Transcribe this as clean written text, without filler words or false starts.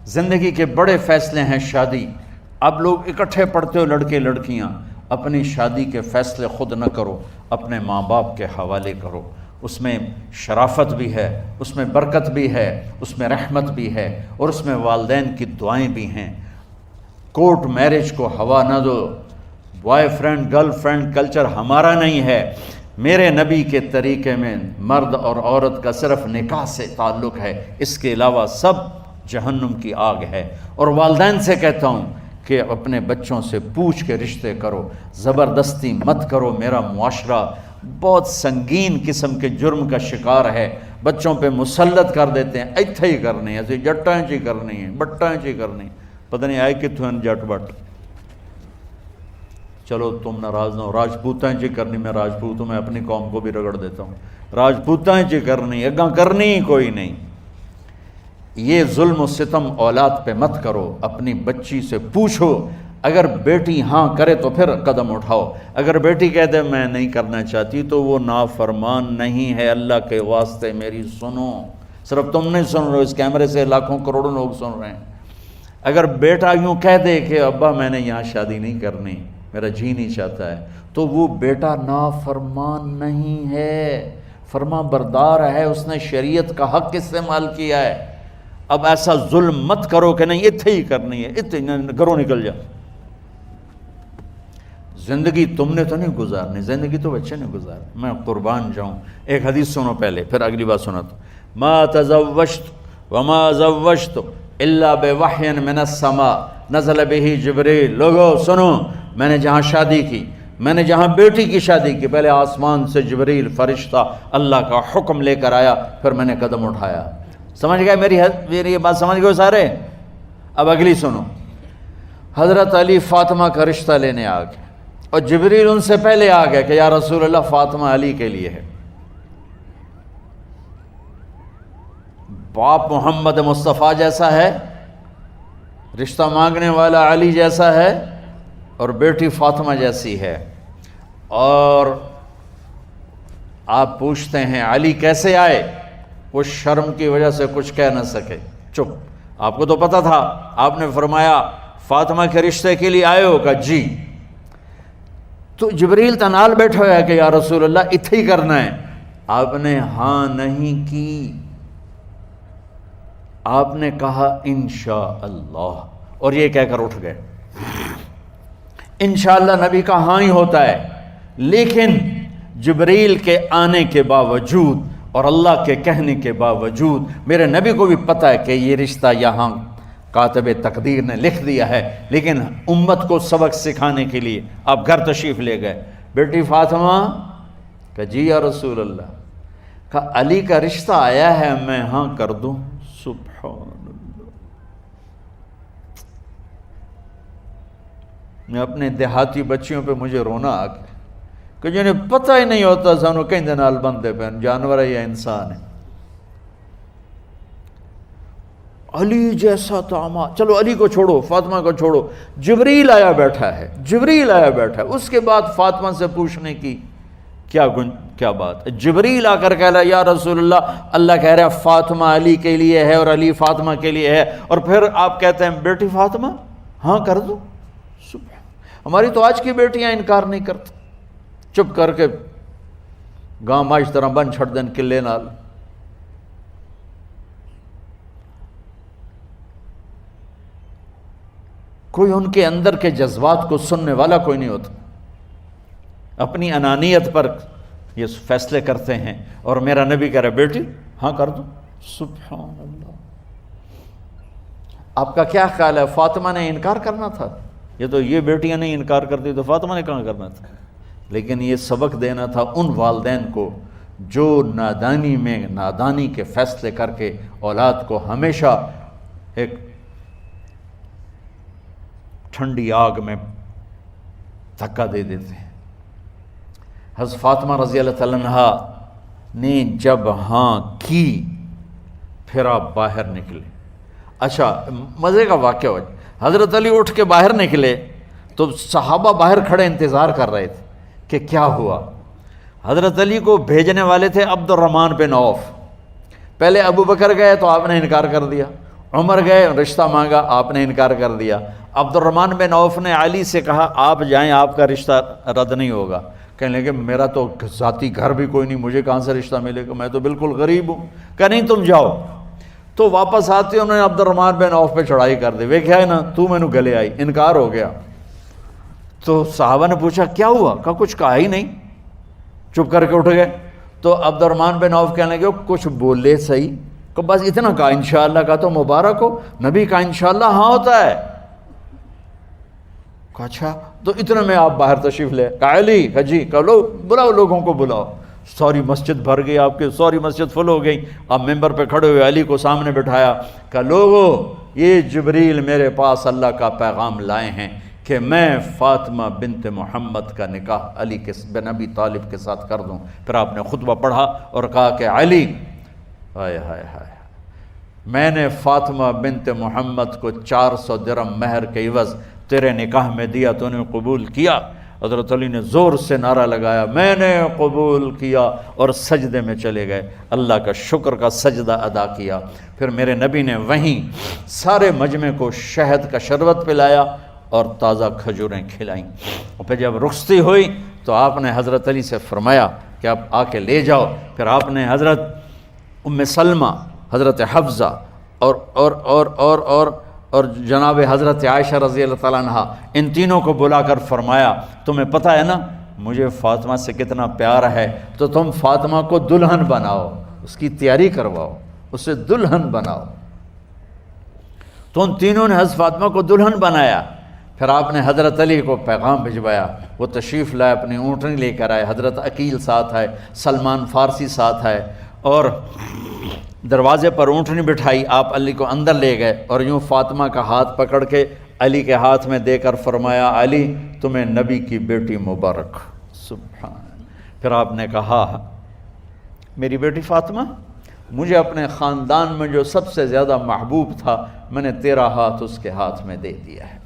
زندگی کے بڑے فیصلے ہیں شادی. اب لوگ اکٹھے پڑھتے ہو لڑکے لڑکیاں، اپنی شادی کے فیصلے خود نہ کرو، اپنے ماں باپ کے حوالے کرو. اس میں شرافت بھی ہے، اس میں برکت بھی ہے، اس میں رحمت بھی ہے، اور اس میں والدین کی دعائیں بھی ہیں. کورٹ میرج کو ہوا نہ دو. Boy friend girl friend culture ہمارا نہیں ہے. میرے نبی کے طریقے میں مرد اور عورت کا صرف نکاح سے تعلق ہے، اس کے علاوہ سب جہنم کی آگ ہے. اور والدین سے کہتا ہوں کہ اپنے بچوں سے پوچھ کے رشتے کرو، زبردستی مت کرو. میرا معاشرہ بہت سنگین قسم کے جرم کا شکار ہے، بچوں پہ مسلط کر دیتے ہیں، ایتھے ہی کرنی ہے، ایسے جٹاں چی کرنی ہے، بٹاں چی کرنی، پتہ نہیں آئے کتوں ہیں جٹ بٹ. چلو تم ناراض نہ ہو، راجپوتاں چی کرنی، میں راجپوت ہوں، میں اپنی قوم کو بھی رگڑ دیتا ہوں. راجپوتاں چی کرنی، اگاں کرنی ہی کوئی نہیں. یہ ظلم و ستم اولاد پہ مت کرو، اپنی بچی سے پوچھو. اگر بیٹی ہاں کرے تو پھر قدم اٹھاؤ، اگر بیٹی کہہ دے میں نہیں کرنا چاہتی تو وہ نافرمان نہیں ہے. اللہ کے واسطے میری سنو، صرف تم نہیں سن رہے، اس کیمرے سے لاکھوں کروڑوں لوگ سن رہے ہیں. اگر بیٹا یوں کہہ دے کہ ابا میں نے یہاں شادی نہیں کرنی، میرا جی نہیں چاہتا ہے، تو وہ بیٹا نافرمان نہیں ہے، فرما بردار ہے، اس نے شریعت کا حق استعمال کیا ہے. اب ایسا ظلم مت کرو کہ نہیں اتھے ہی کرنی ہے، اتھے گھروں نکل جا. زندگی تم نے تو نہیں گزارنی، زندگی تو بچے نے گزارنی. میں قربان جاؤں، ایک حدیث سنو پہلے پھر اگلی بات سناتا. ما تزوجت وما زوجت الا بوحی من السماء نزل به جبریل. لوگو سنو، میں نے جہاں شادی کی، میں نے جہاں بیٹی کی شادی کی، پہلے آسمان سے جبریل فرشتہ اللہ کا حکم لے کر آیا، پھر میں نے قدم اٹھایا. سمجھ گئے میری یہ بات؟ سمجھ گئے سارے؟ اب اگلی سنو. حضرت علی فاطمہ کا رشتہ لینے آ گئے، اور جبریل ان سے پہلے آ گئے کہ یا رسول اللہ فاطمہ علی کے لیے ہے. باپ محمد مصطفیٰ جیسا ہے، رشتہ مانگنے والا علی جیسا ہے، اور بیٹی فاطمہ جیسی ہے. اور آپ پوچھتے ہیں علی کیسے آئے؟ وہ شرم کی وجہ سے کچھ کہہ نہ سکے، چپ. آپ کو تو پتہ تھا، آپ نے فرمایا فاطمہ کے رشتے کے لیے آئے ہو؟ کہا جی. تو جبریل تنال بیٹھا ہوا ہے کہ یا رسول اللہ اتھے ہی کرنا ہے. آپ نے ہاں نہیں کی، آپ نے کہا انشاءاللہ، اور یہ کہہ کر اٹھ گئے. انشاءاللہ نبی کا ہاں ہی ہوتا ہے، لیکن جبریل کے آنے کے باوجود اور اللہ کے کہنے کے باوجود میرے نبی کو بھی پتہ ہے کہ یہ رشتہ یہاں کاتب تقدیر نے لکھ دیا ہے، لیکن امت کو سبق سکھانے کے لیے آپ گھر تشریف لے گئے. بیٹی فاطمہ کہ جی یا رسول اللہ. کہا علی کا رشتہ آیا ہے، میں ہاں کر دوں؟ سبحان اللہ. میں اپنے دیہاتی بچیوں پہ مجھے رونا آ گیا کہ جنہیں پتہ ہی نہیں ہوتا سانو کہیں دے نال بندے پہ جانور ہے یا انسان ہے. علی جیسا داماد، چلو علی کو چھوڑو، فاطمہ کو چھوڑو، جبریل آیا بیٹھا ہے، جبریل آیا بیٹھا ہے. اس کے بعد فاطمہ سے پوچھنے کی کیا بات ہے؟ جبریل آ کر کہہ رہا یا رسول اللہ، اللہ کہہ رہا ہے فاطمہ علی کے لیے ہے اور علی فاطمہ کے لیے ہے، اور پھر آپ کہتے ہیں بیٹی فاطمہ ہاں کر دو. ہماری تو آج کی بیٹیاں انکار نہیں کرتی، چپ کر کے گاں ماج طرح بن چھڑ دین قلعے نال. کوئی ان کے اندر کے جذبات کو سننے والا کوئی نہیں ہوتا. اپنی انانیت پر یہ فیصلے کرتے ہیں، اور میرا نبی کہہ رہا ہے بیٹی ہاں کر دو. سبحان اللہ. آپ کا کیا خیال ہے؟ فاطمہ نے انکار کرنا تھا؟ یہ تو یہ بیٹیاں نہیں انکار کرتی تو فاطمہ نے کہاں کرنا تھا؟ لیکن یہ سبق دینا تھا ان والدین کو جو نادانی میں نادانی کے فیصلے کر کے اولاد کو ہمیشہ ایک ٹھنڈی آگ میں دھکا دے دیتے ہیں. حضرت فاطمہ رضی اللہ تعالیٰ عنہا نے جب ہاں کی پھر آپ باہر نکلے. اچھا مزے کا واقعہ ہو، حضرت علی اٹھ کے باہر نکلے تو صحابہ باہر کھڑے انتظار کر رہے تھے کہ کیا ہوا. حضرت علی کو بھیجنے والے تھے عبد الرحمن بن عوف. پہلے ابو بکر گئے تو آپ نے انکار کر دیا، عمر گئے، رشتہ مانگا، آپ نے انکار کر دیا۔ عبد الرحمن بن عوف نے علی سے کہا آپ جائیں، آپ کا رشتہ رد نہیں ہوگا۔ کہنے لگے میرا تو ذاتی گھر بھی کوئی نہیں، مجھے کہاں سے رشتہ ملے گا، میں تو بالکل غریب ہوں۔ کہ نہیں تم جاؤ۔ تو واپس آتے انہوں نے عبد الرحمن بن عوف پہ چڑھائی کر دی، ویکھیا ہے نا تو مینوں گلے آئی، انکار ہو گیا۔ تو صحابہ نے پوچھا کیا ہوا؟ کہا کچھ کہا ہی نہیں، چپ کر کے اٹھ گئے۔ تو عبد الرحمن بن عوف کہنے لگے کچھ بولے صحیح، کہ بس اتنا کہا انشاءاللہ کا تو مبارک ہو، نبی کا انشاءاللہ ہاں ہوتا ہے۔ کہا اچھا، تو اتنے میں آپ باہر تشریف لے۔ کہا علی، کہا جی، کہا لو بلاؤ، لوگوں کو بلاؤ۔ ساری مسجد بھر گئی، آپ کے ساری مسجد فل ہو گئی۔ آپ ممبر پہ کھڑے ہوئے علی کو سامنے بٹھایا، کہا لوگو یہ جبریل میرے پاس اللہ کا پیغام لائے ہیں کہ میں فاطمہ بنت محمد کا نکاح علی بن ابی طالب کے ساتھ کر دوں۔ پھر آپ نے خطبہ پڑھا اور کہا کہ علی، ہائے ہائے ہائے، میں نے فاطمہ بنت محمد کو 400 درہم مہر کے عوض تیرے نکاح میں دیا، تو نے قبول کیا؟ حضرت علی نے زور سے نعرہ لگایا میں نے قبول کیا، اور سجدے میں چلے گئے، اللہ کا شکر کا سجدہ ادا کیا۔ پھر میرے نبی نے وہیں سارے مجمع کو شہد کا شربت پلایا اور تازہ کھجوریں کھلائیں۔ اور پھر جب رخصتی ہوئی تو آپ نے حضرت علی سے فرمایا کہ آپ آ کے لے جاؤ۔ پھر آپ نے حضرت ام سلمہ، حضرت حفصہ اور جناب حضرت عائشہ رضی اللہ تعالیٰ عنہ، ان تینوں کو بلا کر فرمایا تمہیں پتہ ہے نا مجھے فاطمہ سے کتنا پیار ہے، تو تم فاطمہ کو دلہن بناؤ، اس کی تیاری کرواؤ، اسے دلہن بناؤ۔ تو ان تینوں نے حضرت فاطمہ کو دلہن بنایا۔ پھر آپ نے حضرت علی کو پیغام بھجوایا، وہ تشریف لائے، اپنی اونٹنی لے کر آئے، حضرت عقیل ساتھ ہے، سلمان فارسی ساتھ ہے، اور دروازے پر اونٹنی بٹھائی، آپ علی کو اندر لے گئے اور یوں فاطمہ کا ہاتھ پکڑ کے علی کے ہاتھ میں دے کر فرمایا علی تمہیں نبی کی بیٹی مبارک۔ سبحان۔ پھر آپ نے کہا میری بیٹی فاطمہ، مجھے اپنے خاندان میں جو سب سے زیادہ محبوب تھا میں نے تیرا ہاتھ اس کے ہاتھ میں دے دیا ہے۔